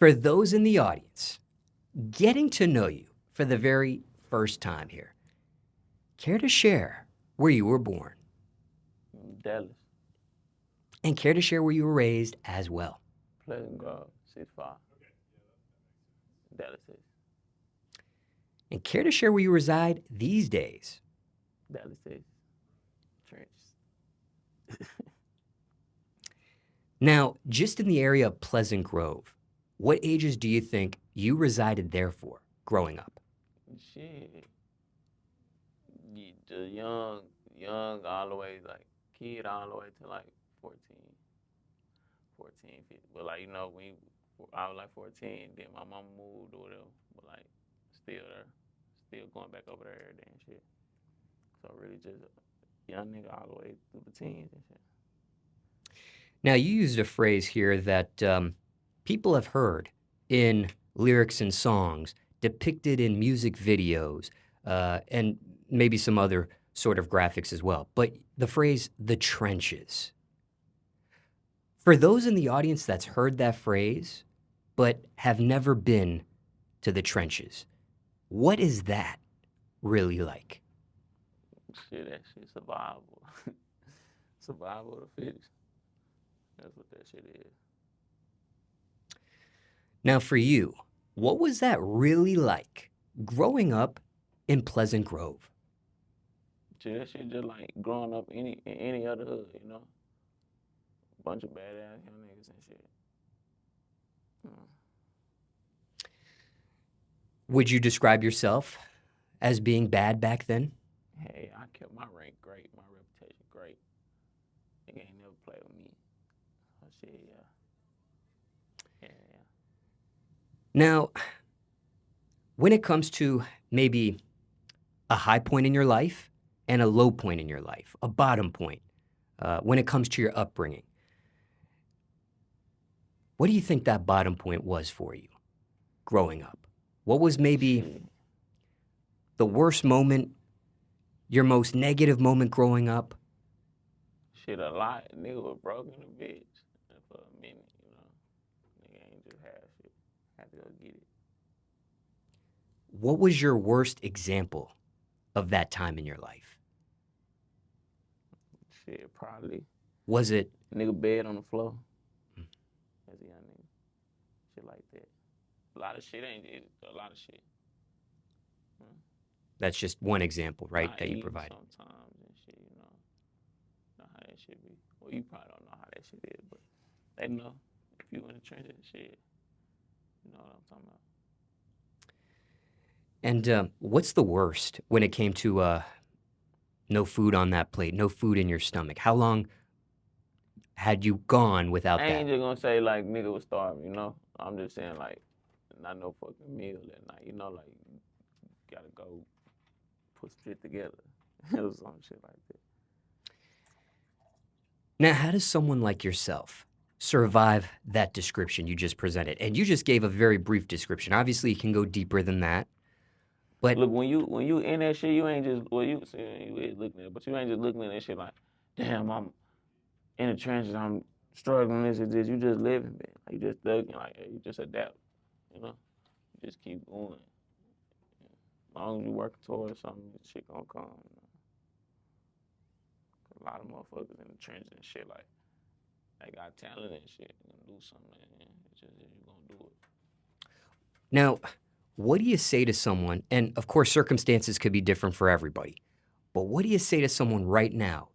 For those in the audience getting to know you for the very first time here, care to share where you were born? Dallas, And care to share where you were raised as well? Pleasant Grove, 6'5". Dallas, Texas. And care to share where you reside these days? Dallas, Texas. Trenches. Now, just in the area of Pleasant Grove, what ages do you think you resided there for growing up? Shit. The young all the way, like, kid all the way to like 14, 15. But like, when I was like 14, then my mama moved or whatever, but like, still there, still going back over there every day and shit. So really just a young nigga all the way through the teens and shit. Now, you used a phrase here that people have heard in lyrics and songs, depicted in music videos, and maybe some other sort of graphics as well. But the phrase, the trenches. For those in the audience that's heard that phrase, but have never been to the trenches, what is that really like? Shit, that shit survival. Survival of the fittest. That's what that shit is. Now, for you, what was that really like growing up in Pleasant Grove? Shit, that shit just like growing up in any other hood, Bunch of badass young niggas and shit. Would you describe yourself as being bad back then? Hey, I kept my rank great, my reputation great. Nigga ain't never played with me. Oh shit, yeah. Yeah. Now, when it comes to maybe a high point in your life and a low point in your life, a bottom point, when it comes to your upbringing, what do you think that bottom point was for you growing up? What was maybe Shit. the worst moment, your most negative moment growing up? Shit, a lot. Nigga was broke in a bitch for a minute, Nigga ain't just have shit. Had to go get it. What was your worst example of that time in your life? Shit, probably. Was it Nigga bed on the floor. As a young nigga. Shit like that. A lot of shit ain't it. A lot of shit. that's just one example, right, Not that you eating provided? sometimes and shit, Know how that shit be. Well, you probably don't know how that shit is, but they know if you in the trenches and shit. You know what I'm talking about. And what's the worst when it came to no food on that plate, no food in your stomach? How long had you gone without I that? ain't just gonna say like nigga was starving, I'm just saying like not no fucking meal that night, like you gotta go put some shit together or some shit like that. Now, how does someone like yourself survive that description you just presented? And you just gave a very brief description. Obviously, you can go deeper than that. But Look, when you in that shit, you ain't just you is looking at it, but you ain't just looking at that shit like, damn, I'm in the trenches, I'm struggling, this. You just living, man. Like, you just thugging, like, you just adapt, You just keep going. As long as you working towards something, shit gonna come. A lot of motherfuckers in the trenches and shit, like, they got talent and shit, and do something, man. It's just you gonna do it. now, what do you say to someone? And of course, circumstances could be different for everybody. But what do you say to someone right now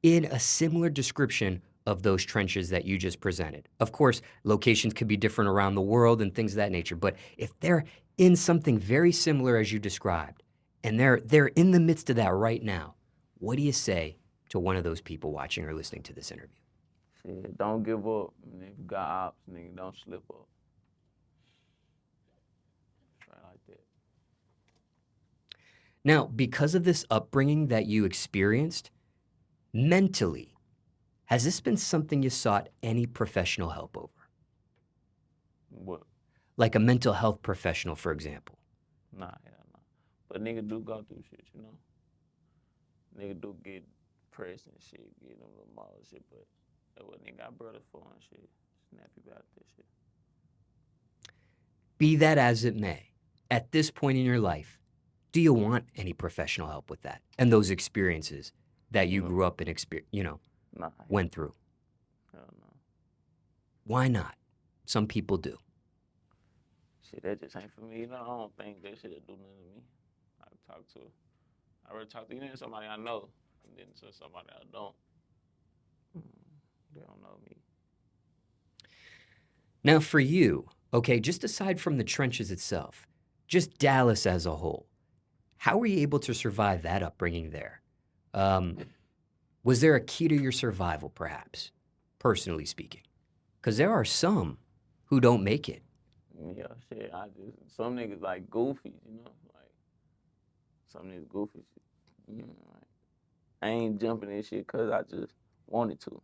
in a similar description of those trenches that you just presented? Of course, locations could be different around the world and things of that nature. But if they're in something very similar as you described, and they're in the midst of that right now, what do you say to one of those people watching or listening to this interview? Shit, don't give up. If you got ops, nigga, don't slip up. Right like that. Now, because of this upbringing that you experienced, mentally, has this been something you sought any professional help over? What? Like a mental health professional, for example? Nah, hell nah. But nigga do go through shit, Nigga do get depressed and shit, get them little mild shit, but that's what nigga got brothers for and shit. Snap you out that shit. Be that as it may, at this point in your life, do you want any professional help with that and those experiences that you No, grew up and nah, went through? hell no. Why not? Some people do. Shit, that just ain't for me. You know, I don't think that shit'll do nothing to me. I rather talk to you than somebody I know, and then to somebody I don't. They don't know me. Now, for you, okay, just aside from the trenches itself, just Dallas as a whole, how were you able to survive that upbringing there? Um, was there a key to your survival, perhaps, personally speaking? Because there are some who don't make it. Yeah, shit. Some niggas like goofy, you know, like some niggas goofy. You know, like I ain't jumping in shit cause I just wanted to.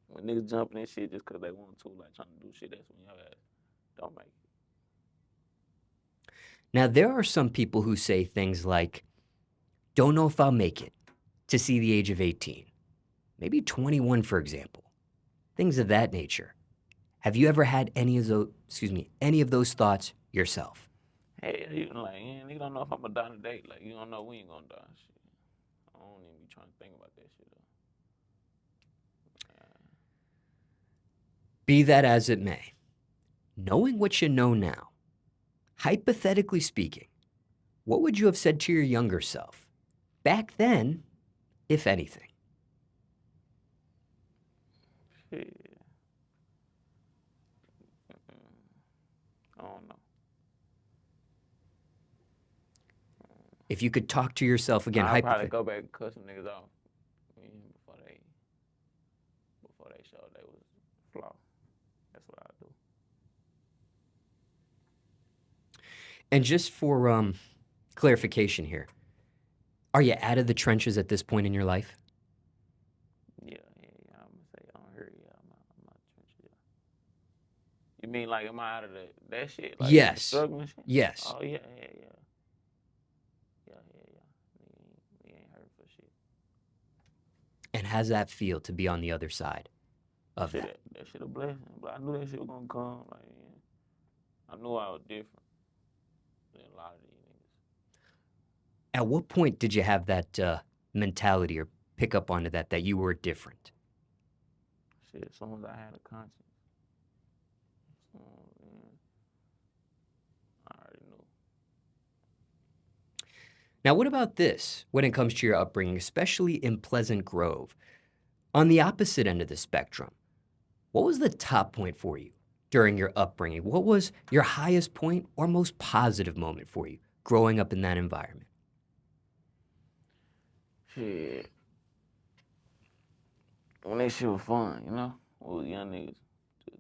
When niggas jumping in shit just cause they want to, like trying to do shit, that's when your ass don't make it. Now, there are some people who say things like, don't know if I'll make it to see the age of 18, maybe 21, for example, things of that nature. Have you ever had any of those thoughts yourself? Hey, you like, yeah, nigga don't know if I'm gonna die today. Like, you don't know when you gonna die. Shit. I don't even be trying to think about that shit though. Be that as it may, knowing what you know now, hypothetically speaking, what would you have said to your younger self back then, if anything? Shit. I don't know. If you could talk to yourself again, I'll probably hypothetically. go back and cut some niggas off before they showed they was flaw. That's what I do. And just for clarification here, are you out of the trenches at this point in your life? Yeah. I'm gonna say on here, yeah, I'm not trench, yeah. You mean like am I out of that shit? Like the Yes. struggling shit? Yes. Oh yeah. We ain't hurt for shit. And how's that feel to be on the other side of that? That shit a blessing. But I knew that shit was gonna come. Like, yeah. I knew I was different than a lot of these niggas. At what point did you have that mentality or pick up onto that you were different? Shit, as soon as I had a conscience. So, yeah, I already knew. Now, what about this when it comes to your upbringing, especially in Pleasant Grove? On the opposite end of the spectrum, what was the top point for you during your upbringing? What was your highest point or most positive moment for you growing up in that environment? Shit. When that shit was fun, you know? We was young niggas just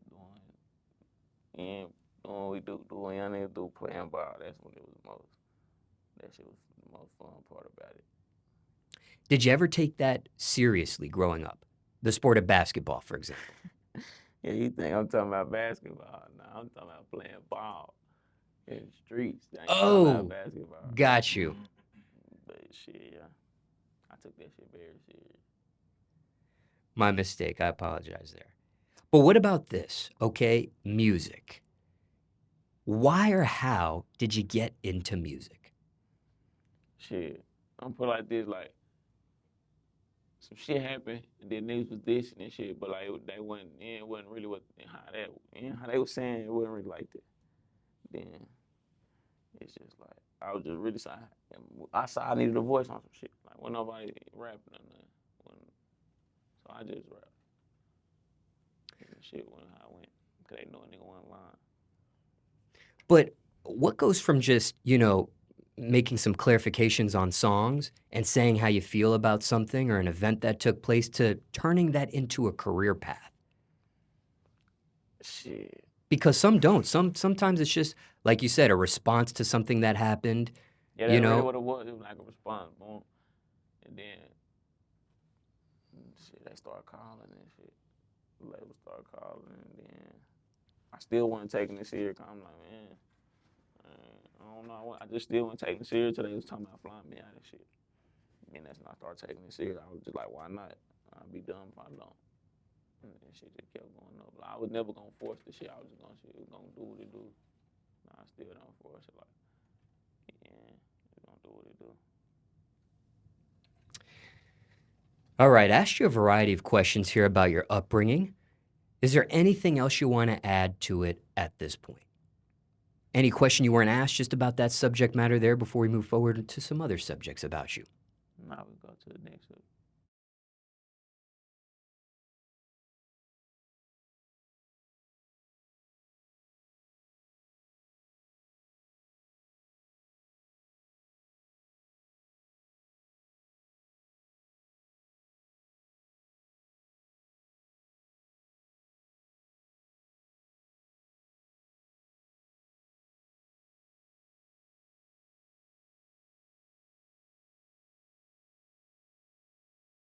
doing what we do, doing young niggas do, playing ball. That's when it was that shit was the most fun part about it. Did you ever take that seriously growing up? The sport of basketball, for example. Yeah, you think I'm talking about basketball? No, I'm talking about playing ball in the streets. I ain't talking about basketball. Got you. But shit, yeah. I took that shit very serious. My mistake. I apologize there. But what about this? Okay, music. Why or how did you get into music? Shit. I'm put like this, like some shit happened and then niggas was dissing and shit, but like they wasn't really what how they was saying it wasn't really like that. Then it's just like I was just really sorry. I saw I needed a voice on some shit. Like when nobody rapping or nothing. So I just rap. And shit went how I went. Cause they know a nigga wasn't lying. But what goes from just, making some clarifications on songs and saying how you feel about something or an event that took place to turning that into a career path? Shit. Because some don't. Sometimes it's just, like you said, a response to something that happened. Yeah, that's really what it was. It was like a response, boom. And then shit, they started calling and shit. The label started calling and then I still wasn't taking it serious. I'm like, man, I don't know. I just still wasn't taking it serious till they was talking about flying me out and shit. And that's when I started taking it serious. I was just like, why not? I'll be dumb if I don't. And shit just kept going up. Like, I was never gonna force the shit. I was just gonna do what it do. I still don't force it. Like, yeah, it's gonna do what it do. All right, I asked you a variety of questions here about your upbringing. Is there anything else you want to add to it at this point? Any question you weren't asked just about that subject matter there before we move forward to some other subjects about you? Now we go to the next one.